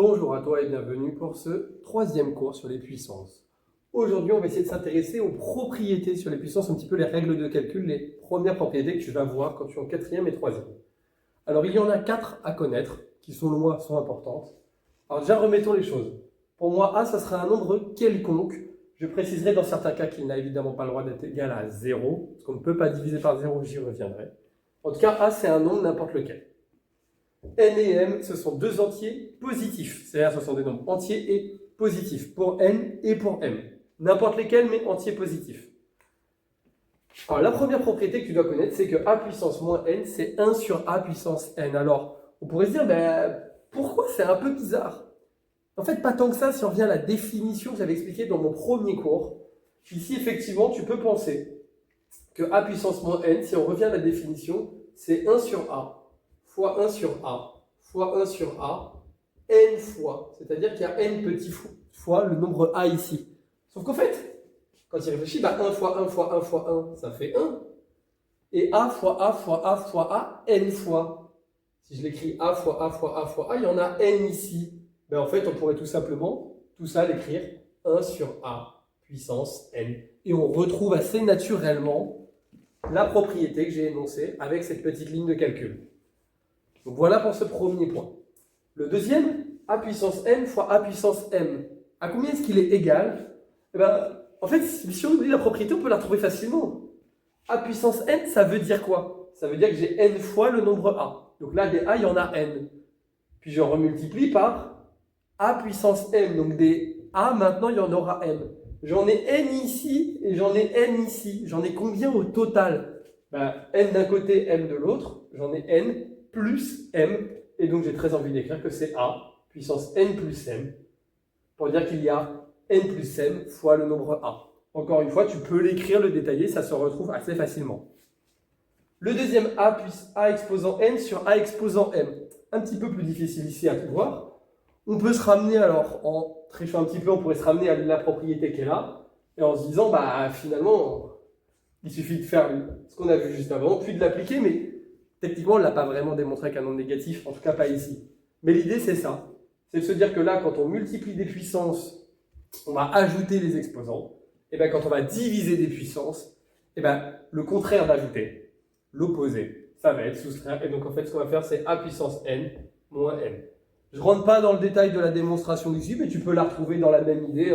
Bonjour à toi et bienvenue pour ce troisième cours sur les puissances. Aujourd'hui, on va essayer de s'intéresser aux propriétés sur les puissances, un petit peu les règles de calcul, les premières propriétés que tu vas voir quand tu es en quatrième et troisième. Alors, il y en a 4 à connaître, qui selon moi sont importantes. Alors déjà, remettons les choses. Pour moi, A, ça sera un nombre quelconque. Je préciserai dans certains cas qu'il n'a évidemment pas le droit d'être égal à 0, parce qu'on ne peut pas diviser par 0, j'y reviendrai. En tout cas, A, c'est un nombre n'importe lequel. N et M, ce sont deux entiers positifs. C'est-à-dire ce sont des nombres entiers et positifs pour N et pour M. N'importe lesquels, mais entiers positifs. Alors, la première propriété que tu dois connaître, c'est que A puissance moins N, c'est 1 sur A puissance N. Alors, on pourrait se dire, pourquoi c'est un peu bizarre? En fait, pas tant que ça si on revient à la définition que j'avais expliquée dans mon premier cours. Ici, effectivement, tu peux penser que A puissance moins N, si on revient à la définition, c'est 1 sur A fois 1 sur A, fois 1 sur A, n fois. C'est-à-dire qu'il y a n petits fois le nombre A ici. Sauf qu'en fait, quand il réfléchit, 1 fois 1 fois 1 fois 1, ça fait 1. Et A fois A fois A fois A, n fois. Si je l'écris A fois A fois A fois A, il y en a n ici. En fait, on pourrait tout simplement, tout ça, l'écrire 1 sur A puissance n. Et on retrouve assez naturellement la propriété que j'ai énoncée avec cette petite ligne de calcul. Donc voilà pour ce premier point. Le deuxième, A puissance n fois A puissance m. À combien est-ce qu'il est égal? En fait, si on oublie la propriété, on peut la retrouver facilement. A puissance n, ça veut dire quoi? Ça veut dire que j'ai n fois le nombre A. Donc là, des A, il y en a n. Puis je remultiplie par A puissance m. Donc des A, maintenant, il y en aura m. J'en ai n ici et j'en ai n ici. J'en ai combien au total? N d'un côté, m de l'autre. J'en ai n plus m, et donc j'ai très envie d'écrire que c'est A puissance n plus m, pour dire qu'il y a n plus m fois le nombre A. Encore une fois, tu peux l'écrire, le détailler, ça se retrouve assez facilement. Le deuxième A plus A exposant n sur A exposant m. Un petit peu plus difficile ici à tout voir. On peut se ramener, alors en trichant un petit peu, on pourrait se ramener à la propriété qui est là, et en se disant, finalement, il suffit de faire ce qu'on a vu juste avant, puis de l'appliquer, mais techniquement, on ne l'a pas vraiment démontré avec un nombre négatif, en tout cas pas ici. Mais l'idée, c'est ça. C'est de se dire que là, quand on multiplie des puissances, on va ajouter les exposants. Et quand on va diviser des puissances, le contraire d'ajouter, l'opposé, ça va être soustraire. Et donc, en fait, ce qu'on va faire, c'est A puissance n moins m. Je ne rentre pas dans le détail de la démonstration ici, mais tu peux la retrouver dans la même idée.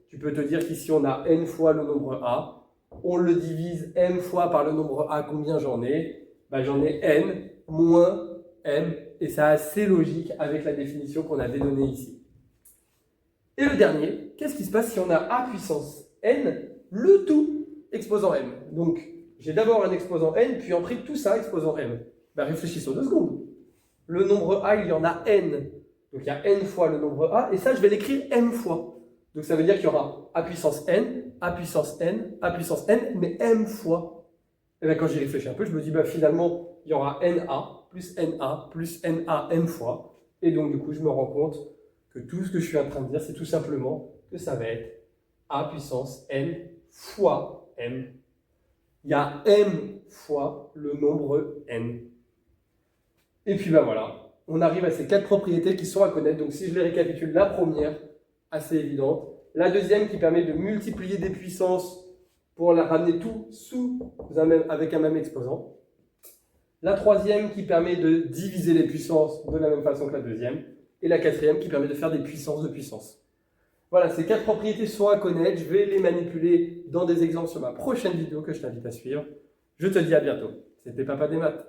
Tu peux te dire qu'ici, on a n fois le nombre A. On le divise m fois par le nombre A, combien j'en ai? J'en ai n moins m, et c'est assez logique avec la définition qu'on avait donnée ici. Et le dernier, qu'est-ce qui se passe si on a A puissance n, le tout exposant m? Donc, j'ai d'abord un exposant n, puis en pris tout ça exposant m. Réfléchissons 2 secondes. Le nombre A, il y en a n. Donc, il y a n fois le nombre A, et ça, je vais l'écrire m fois. Donc, ça veut dire qu'il y aura A puissance n, A puissance n, A puissance n, mais m fois. Et quand j'y réfléchis un peu, je me dis, finalement, il y aura NA plus NA plus NA m fois. Et donc, du coup, je me rends compte que tout ce que je suis en train de dire, c'est tout simplement que ça va être A puissance n fois m. Il y a m fois le nombre n. Et puis, voilà. On arrive à ces 4 propriétés qui sont à connaître. Donc, si je les récapitule, la première, assez évidente. La deuxième qui permet de multiplier des puissances pour la ramener tout avec un même exposant. La troisième qui permet de diviser les puissances de la même façon que la deuxième. Et la quatrième qui permet de faire des puissances de puissance. Voilà, ces 4 propriétés sont à connaître. Je vais les manipuler dans des exemples sur ma prochaine vidéo que je t'invite à suivre. Je te dis à bientôt. C'était Papa des Maths.